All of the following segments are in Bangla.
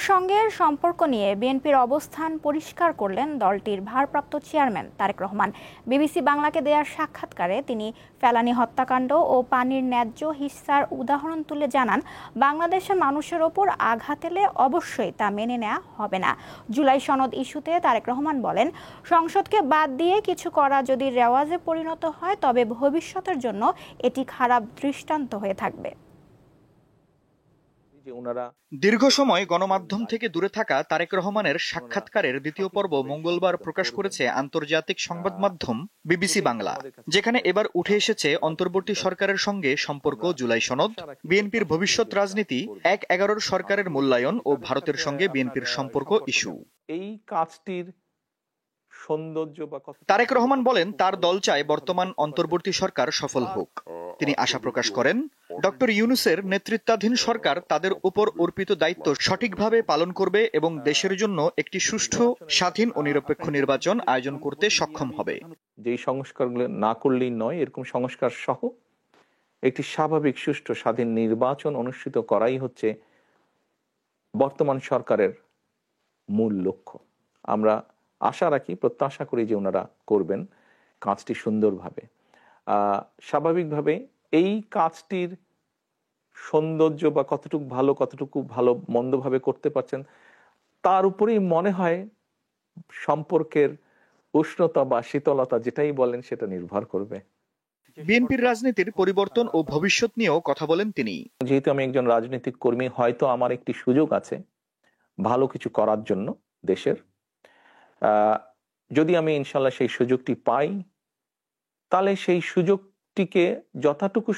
সঙ্গে সম্পর্ক নিয়ে বিএনপির অবস্থান পরিষ্কার করলেন দলটির ভারপ্রাপ্ত চেয়ারম্যান তারেক রহমান। বিবিসি বাংলাকে দেয়া সাক্ষাৎকারে তিনি ফেলানী হত্যাকাণ্ড ও পানির ন্যায্য হিস্যার উদাহরণ তুলে জানান, বাংলাদেশের মানুষের ওপর আঘাত এলে অবশ্যই তা মেনে নেওয়া হবে না। জুলাই সনদ ইস্যুতে তারেক রহমান বলেন, সংসদকে বাদ দিয়ে কিছু করা যদি রেওয়াজে পরিণত হয় তবে ভবিষ্যতের জন্য এটি খারাপ দৃষ্টান্ত হয়ে থাকবে। দীর্ঘ সময় গণমাধ্যম থেকে দূরে থাকা তারেক রহমানের সাক্ষাৎকারের দ্বিতীয় পর্ব মঙ্গলবার প্রকাশ করেছে আন্তর্জাতিক সংবাদ মাধ্যম বিবিসি বাংলা, যেখানে এবার উঠে এসেছে অন্তর্বর্তী সরকারের সঙ্গে সম্পর্ক, জুলাই সনদ, বিএনপির ভবিষ্যৎ রাজনীতি, ১/১১ সরকারের মূল্যায়ন ও ভারতের সঙ্গে বিএনপির সম্পর্ক ইস্যু। এই কাজটির সৌন্দর্য বা তারেক রহমান বলেন, তার দল চায় বর্তমান অন্তর্বর্তী সরকার সফল হোক। তিনি আশা প্রকাশ করেন, ডক্টর ইউনূসের নেতৃত্বাধীন সরকার তাদের উপর অর্পিত দায়িত্ব সঠিকভাবে পালন করবে এবং দেশের জন্য একটি সুষ্ঠু, স্বাধীন ও নিরপেক্ষ নির্বাচন আয়োজন করতে সক্ষম হবে। যেই সংস্কারগুলো না করলেই নয়, এরকম সংস্কার সহ একটি স্বাভাবিক, সুষ্ঠু, স্বাধীন নির্বাচন অনুষ্ঠিত করাই হচ্ছে বর্তমান সরকারের মূল লক্ষ্য। আমরা আশা রাখি, প্রত্যাশা করি যে ওনারা করবেন কাজটি সুন্দরভাবে। স্বাভাবিকভাবে এই কাজটির সৌন্দর্য বা কতটুকু ভালো মন্দভাবে করতে পারছেন তার উপরেই মনে হয় সম্পর্কের উষ্ণতা বা শীতলতা, যেটাই বলেন, সেটা নির্ভর করবে। বিএনপির রাজনীতির পরিবর্তন ও ভবিষ্যৎ নিয়েও কথা বলেন তিনি। যেহেতু আমি একজন রাজনৈতিক কর্মী, হয়তো আমার একটি সুযোগ আছে ভালো কিছু করার জন্য দেশের। যদি আমি ইনশাল্লাহ সেই সুযোগটি পাই, তাহলে সেই সুযোগটিকে যতটুকু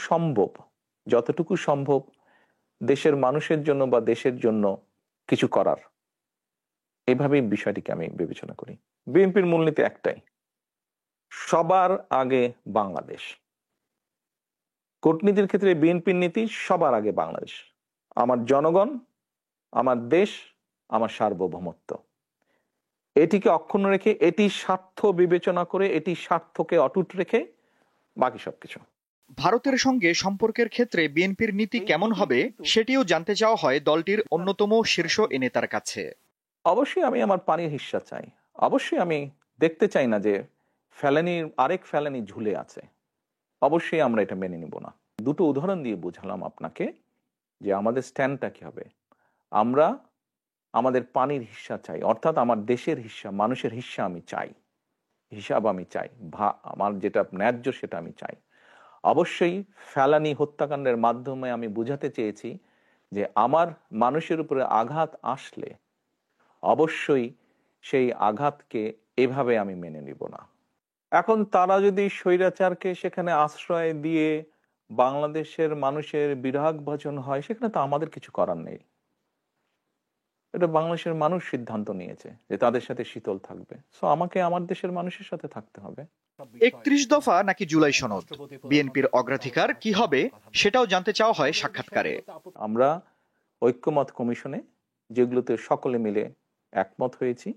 সম্ভব দেশের মানুষের জন্য বা দেশের জন্য কিছু করার, এভাবেই বিষয়টিকে আমি বিবেচনা করি। বিএনপির মূলনীতি একটাই, সবার আগে বাংলাদেশ। কূটনীতির ক্ষেত্রে বিএনপির নীতি সবার আগে বাংলাদেশ, আমার জনগণ, আমার দেশ, আমার সার্বভৌমত্ব। এটিকে অক্ষুণ্ণ রেখে, এটি স্বার্থ বিবেচনা করে, এটি স্বার্থকে অটুট রেখে বাকি সবকিছু। ভারতের সঙ্গে সম্পর্কের ক্ষেত্রে বিএনপির নীতি কেমন হবে সেটিও জানতে চাওয়া হয় দলটির অন্যতম শীর্ষ এ নেতার কাছে। অবশ্যই আমি আমার পানির হিস্সা চাই। অবশ্যই আমি দেখতে চাই না যে আরেক ফেলানি ঝুলে আছে। অবশ্যই আমরা এটা মেনে নিব না। দুটো উদাহরণ দিয়ে বুঝালাম আপনাকে যে আমাদের স্ট্যান্ডটা কি হবে। আমরা আমাদের পানির হিস্সা চাই, অর্থাৎ আমার দেশের হিস্সা, মানুষের হিস্সা আমি চাই, হিসাব আমি চাই, আমার যেটা ন্যায্য সেটা আমি চাই। অবশ্যই ফেলানী হত্যাকাণ্ডের মাধ্যমে আমি বুঝাতে চেয়েছি যে আমার মানুষের উপরে আঘাত আসলে অবশ্যই সেই আঘাতকে এভাবে আমি মেনে নিব না। এখন তারা যদি স্বৈরাচারকে সেখানে আশ্রয় দিয়ে বাংলাদেশের মানুষের বিরাগ ভাজন হয়, সেখানে তো আমাদের কিছু করার নেই। এটা বাংলাদেশের মানুষ সিদ্ধান্ত নিয়েছে যে তাদের সাথে শীতল থাকবে, সো আমাকে আমার দেশের মানুষের সাথে থাকতে হবে। ৩১ দফা নাকি জুলাই সনদ, বিএনপির অগ্রাধিকার কি হবে সেটাও জানতে চাওয়া হয় সাক্ষাৎকারে। আমরা ঐক্যমত কমিশনে যেগুলোতে সকলে মিলে একমত হয়েছি,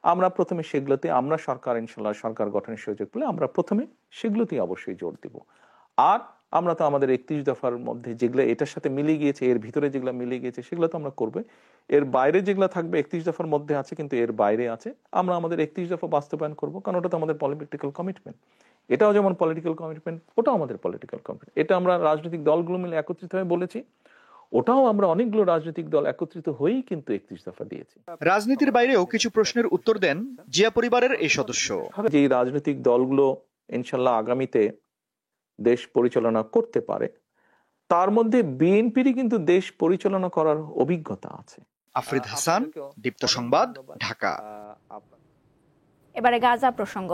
আমরা প্রথমে সেগুলোতে, আমরা সরকার ইনশাল্লাহ সরকার গঠনের সুযোগ পেলে আমরা প্রথমে সেগুলোতেই অবশ্যই জোর দেব। আর আমরা তো আমাদের ৩১ দফার মধ্যে যেগুলো এটার সাথে মিলে গিয়েছে, এর ভিতরে যেগুলো মিলে গিয়েছে সেগুলো তো আমরা করবো। এর বাইরে যেগুলো থাকবে ৩১ দফার মধ্যে আছে কিন্তু এর বাইরে আছে, আমরা আমাদের ৩১ দফা বাস্তবায়ন করবো, কারণ ওটা তো আমাদের পলিটিক্যাল কমিটমেন্ট। এটাও যেমন পলিটিক্যাল কমিটমেন্ট, ওটাও আমাদের পলিটিক্যাল কমিটমেন্ট। এটা আমরা রাজনৈতিক দলগুলো মিলে একত্রিত হয়ে বলেছি, ওটাও আমরা অনেকগুলো রাজনৈতিক দল একত্রিত হয়েই কিন্তু ৩১ দফা দিয়েছি। রাজনীতির বাইরেও কিছু প্রশ্নের উত্তর দেন জিয়া পরিবারের এই সদস্য। যে রাজনৈতিক দলগুলো ইনশাল্লাহ আগামীতে দেশ পরিচালনা করতে পারে, তার মধ্যে বিএনপিরই কিন্তু দেশ পরিচালনা করার অভিজ্ঞতা আছে। আফরিদ হাসান, দীপ্ত সংবাদ, ঢাকা। এবারে গাজা প্রসঙ্গ।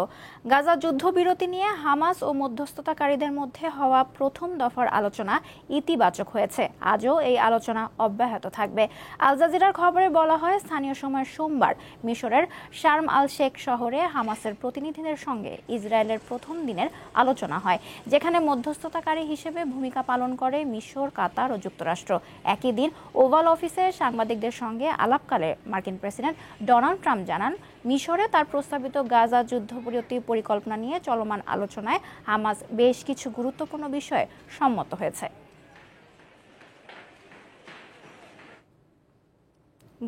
গাজা যুদ্ধবিরতি নিয়ে হামাস ও মধ্যস্থতাকারীদের মধ্যে হওয়া প্রথম দফার আলোচনা ইতিবাচক হয়েছে। আজও এই আলোচনা অব্যাহত থাকবে। আল জাজিরার খবরে বলা হয়, স্থানীয় সময় সোমবার মিশরের শার্ম আল শেখ শহরে হামাসের প্রতিনিধিদের সঙ্গে ইসরায়েলের প্রথম দিনের আলোচনা হয়, যেখানে মধ্যস্থতাকারী হিসেবে ভূমিকা পালন করে মিশর, কাতার ও যুক্তরাষ্ট্র। একই দিন ওভাল অফিসে সাংবাদিকদের সঙ্গে আলাপকালে মার্কিন প্রেসিডেন্ট ডোনাল্ড ট্রাম্প জানান, মিশরে তার প্রস্তাবিত গাজা যুদ্ধবিরতি পরিকল্পনা নিয়ে চলমান আলোচনায় হামাস বেশ কিছু গুরুত্বপূর্ণ বিষয়ে সম্মত হয়েছে।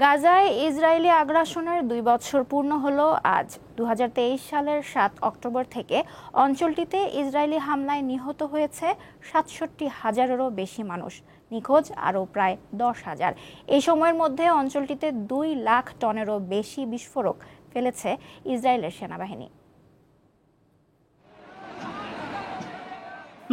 গাজায় ইসরায়েলি আগ্রাসনের 2 বছর পূর্ণ হলো আজ। 2023 সালের 7 অক্টোবর থেকে অঞ্চলটিতে ইসরায়েলি হামলায় নিহত হয়েছে 67,000-এরও বেশি মানুষ, নিখোঁজ আরও প্রায় 10,000। এই সময়ের মধ্যে অঞ্চলটিতে 2 লাখ টনেরও বেশি বিস্ফোরক ফেলেছে ইসরায়েলের সেনাবাহিনী।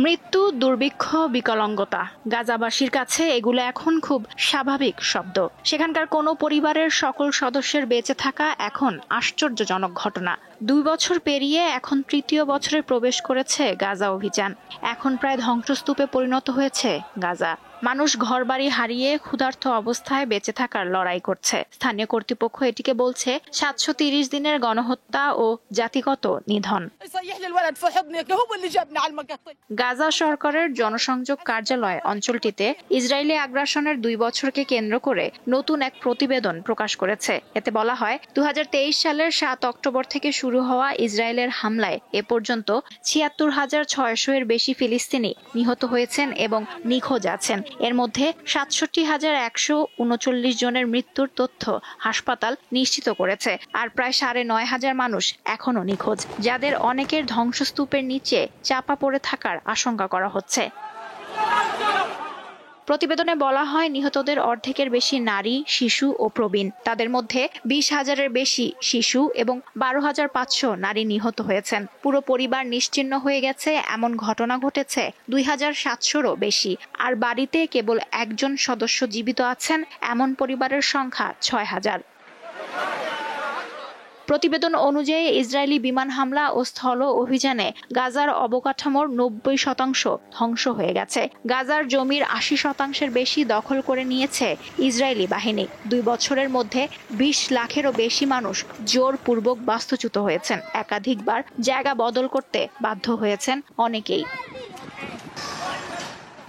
মৃত্যু, দুর্ভিক্ষ, বিকলাঙ্গতা, গাজাবাসীর কাছে এগুলো এখন খুব স্বাভাবিক শব্দ। সেখানকার কোনো পরিবারের সকল সদস্যের বেঁচে থাকা এখন আশ্চর্যজনক ঘটনা। 2 বছর পেরিয়ে এখন 3য় বছরে প্রবেশ করেছে গাজা অভিযান। এখন প্রায় ধ্বংসস্তূপে পরিণত হয়েছে গাজা। মানুষ ঘরবাড়ি হারিয়ে ক্ষুধার্ত অবস্থায় বেঁচে থাকার লড়াই করছে। স্থানীয় কর্তৃপক্ষ এটিকে বলছে 730 দিনের গণহত্যা ও জাতিগত নিধন। গাজা সরকারের জনসংযোগ কার্যালয় অঞ্চলটিতে ইসরায়েলি আগ্রাসনের 2 বছরকে কেন্দ্র করে নতুন এক প্রতিবেদন প্রকাশ করেছে। এতে বলা হয়, 2023 সালের 7 অক্টোবর থেকে শুরু হওয়া ইসরায়েলের হামলায় এ পর্যন্ত 76,600-এর বেশি ফিলিস্তিনি নিহত হয়েছেন এবং নিখোঁজ আছেন। এর মধ্যে 67,139 জনের মৃত্যুর তথ্য হাসপাতাল নিশ্চিত করেছে, আর প্রায় 9,500 মানুষ এখনো নিখোঁজ, যাদের অনেকের ধ্বংসস্তূপের নিচে চাপা পড়ে থাকার আশঙ্কা করা হচ্ছে। প্রতিবেদনে বলা হয়, নিহতদের অর্ধেকের বেশি নারী, শিশু ও প্রবীণ। তাদের মধ্যে 20,000-এর বেশি শিশু এবং 12,500 নারী নিহত হয়েছেন। পুরো পরিবার নিশ্চিহ্ন হয়ে গেছে এমন ঘটনা ঘটেছে 2,700-রও বেশি। আর বাড়িতে কেবল একজন সদস্য জীবিত আছেন এমন পরিবারের সংখ্যা 6,000। প্রতিবেদন অনুযায়ী ইসরায়েলি বিমান হামলা ও স্থল অভিযানে গাজার অবকাঠামোর 90% ধ্বংস হয়ে গেছে। গাজার জমির 80%-এর বেশি দখল করে নিয়েছে ইসরায়েলি বাহিনী। 2 বছরের মধ্যে 20 লাখেরও বেশি মানুষ জোরপূর্বক বাস্তুচ্যুত হয়েছেন। একাধিকবার জায়গা বদল করতে বাধ্য হয়েছেন অনেকেই।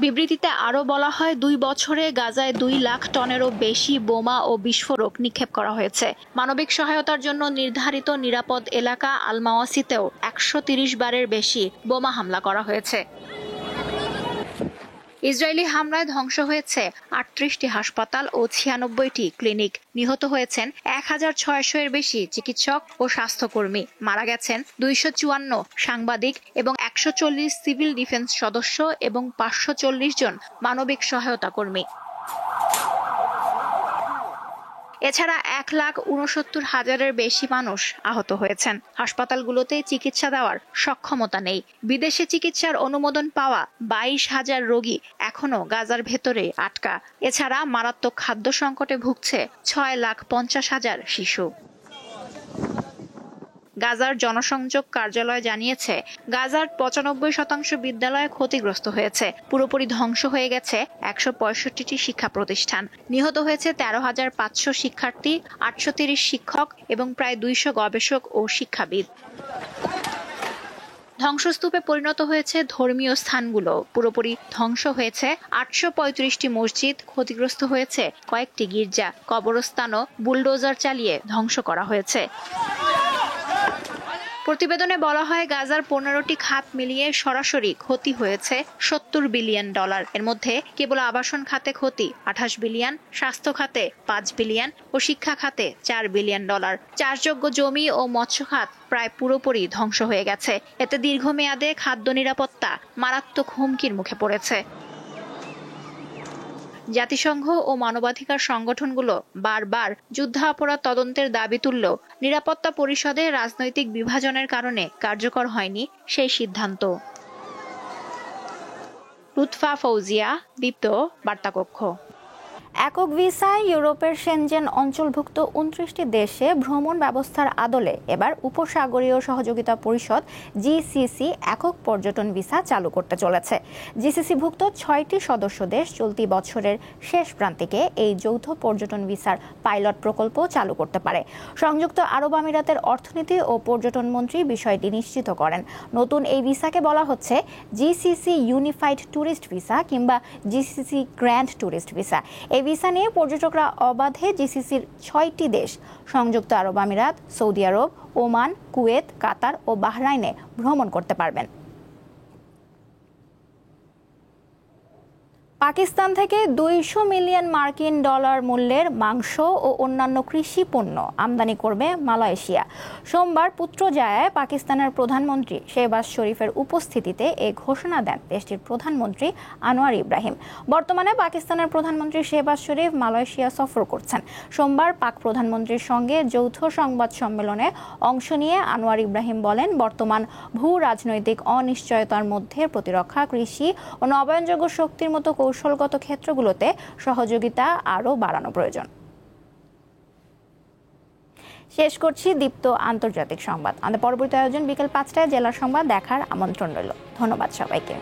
বিবৃতিতে আরও বলা হয়, 2 বছরে গাজায় 2 লাখ টনেরও বেশি বোমা ও বিস্ফোরক নিক্ষেপ করা হয়েছে। মানবিক সহায়তার জন্য নির্ধারিত নিরাপদ এলাকা আল মাওয়াসিতেও 130 বারের বেশি বোমা হামলা করা হয়েছে। ইসরায়েলি হামলায় ধ্বংস হয়েছে 38টি হাসপাতাল ও 96টি ক্লিনিক। নিহত হয়েছেন 1,600-এর বেশি চিকিৎসক ও স্বাস্থ্যকর্মী। মারা গেছেন 254 সাংবাদিক এবং 140 সিভিল ডিফেন্স সদস্য এবং 540 জন মানবিক সহায়তা কর্মী। এছাড়া 1,69,000-এর বেশি মানুষ আহত হয়েছেন। হাসপাতালগুলোতে চিকিৎসা দেওয়ার সক্ষমতা নেই। বিদেশে চিকিৎসার অনুমোদন পাওয়া 22,000 রোগী এখনো গাজার ভেতরে আটকা। এছাড়া মারাত্মক খাদ্য সংকটে ভুগছে 6,50,000 শিশু। গাজার জনসংযোগ কার্যালয় জানিয়েছে, গাজার 95% বিদ্যালয় ক্ষতিগ্রস্ত হয়েছে। পুরোপুরি ধ্বংস হয়ে গেছে 165টি শিক্ষা প্রতিষ্ঠান। নিহত হয়েছে 13,500 শিক্ষার্থী, 830 শিক্ষক এবং প্রায় 200 গবেষক ও শিক্ষাবিদ। ধ্বংসস্তূপে পরিণত হয়েছে ধর্মীয় স্থানগুলো। পুরোপুরি ধ্বংস হয়েছে 835টি মসজিদ, ক্ষতিগ্রস্ত হয়েছে কয়েকটি গির্জা, কবরস্থানও বুলডোজার চালিয়ে ধ্বংস করা হয়েছে। প্রতিবেদনে বলা হয়, গাজার 15টি খাত মিলিয়ে সরাসরি ক্ষতি হয়েছে $70 বিলিয়ন। এর মধ্যে কেবল আবাসন খাতে ক্ষতি 28 বিলিয়ন, স্বাস্থ্য খাতে 5 বিলিয়ন ও শিক্ষা খাতে $4 বিলিয়ন। চাষযোগ্য জমি ও মৎস্য খাত প্রায় পুরোপুরি ধ্বংস হয়ে গেছে। এতে দীর্ঘমেয়াদে খাদ্য নিরাপত্তা মারাত্মক হুমকির মুখে পড়েছে। জাতিসংঘ ও মানবাধিকার সংগঠনগুলো বারবার যুদ্ধাপরাধ তদন্তের দাবি তুললেও নিরাপত্তা পরিষদে রাজনৈতিক বিভাজনের কারণে কার্যকর হয়নি সেই সিদ্ধান্ত। লুৎফা ফৌজিয়া, দীপ্ত, বার্তাকক্ষ। একক ভিসায় ইউরোপের শেনজেন অঞ্চলভুক্ত 29টি দেশে ভ্রমণ ব্যবস্থার আদলে এবার উপসাগরীয় সহযোগিতা পরিষদ জিসিসি একক পর্যটন ভিসা চালু করতে চলেছে। জিসিসিভুক্ত 6টি সদস্য দেশ চলতি বছরের শেষ প্রান্তিকে এই যৌথ পর্যটন ভিসার পাইলট প্রকল্প চালু করতে পারে। সংযুক্ত আরব আমিরাতের অর্থনীতি ও পর্যটন মন্ত্রী বিষয়টি নিশ্চিত করেন। নতুন এই ভিসাকে বলা হচ্ছে জিসিসি ইউনিফাইড ট্যুরিস্ট ভিসা কিংবা জিসিসি গ্র্যান্ড ট্যুরিস্ট ভিসা। এই ভিসা নিয়ে পর্যটকরা অবাধে জিসিসির 6টি দেশ সংযুক্ত আরব আমিরাত, সৌদি আরব, ওমান, কুয়েত, কাতার ও বাহরাইনে ভ্রমণ করতে পারবেন। পাকিস্তান থেকে 200 মিলিয়ন মার্কিন ডলার মূল্যের মাংস ও অন্যান্য কৃষি পণ্য আমদানি করবে মালয়েশিয়া। সোমবার পুত্রজায়ায় পাকিস্তানের প্রধানমন্ত্রী শেহবাজ শরীফের উপস্থিতিতে এই ঘোষণা দেন দেশটির প্রধানমন্ত্রী আনোয়ার ইব্রাহিম। বর্তমানে পাকিস্তানের প্রধানমন্ত্রী শেহবাজ শরীফ মালয়েশিয়া সফর করছেন। সোমবার পাক প্রধানমন্ত্রীর সঙ্গে যৌথ সংবাদ সম্মেলনে অংশ নিয়ে আনোয়ার ইব্রাহিম বলেন, বর্তমান ভূ রাজনৈতিক অনিশ্চয়তার মধ্যে প্রতিরক্ষা, কৃষি ও নবায়নযোগ্য শক্তির মতো কৌশলগত ক্ষেত্রগুলোতে সহযোগিতা আরও বাড়ানো প্রয়োজন। শেষ করছি দীপ্ত আন্তর্জাতিক সংবাদ। আমাদের পরবর্তী আয়োজন বিকেল 5টায় জেলার সংবাদ দেখার আমন্ত্রণ রইল। ধন্যবাদ সবাইকে।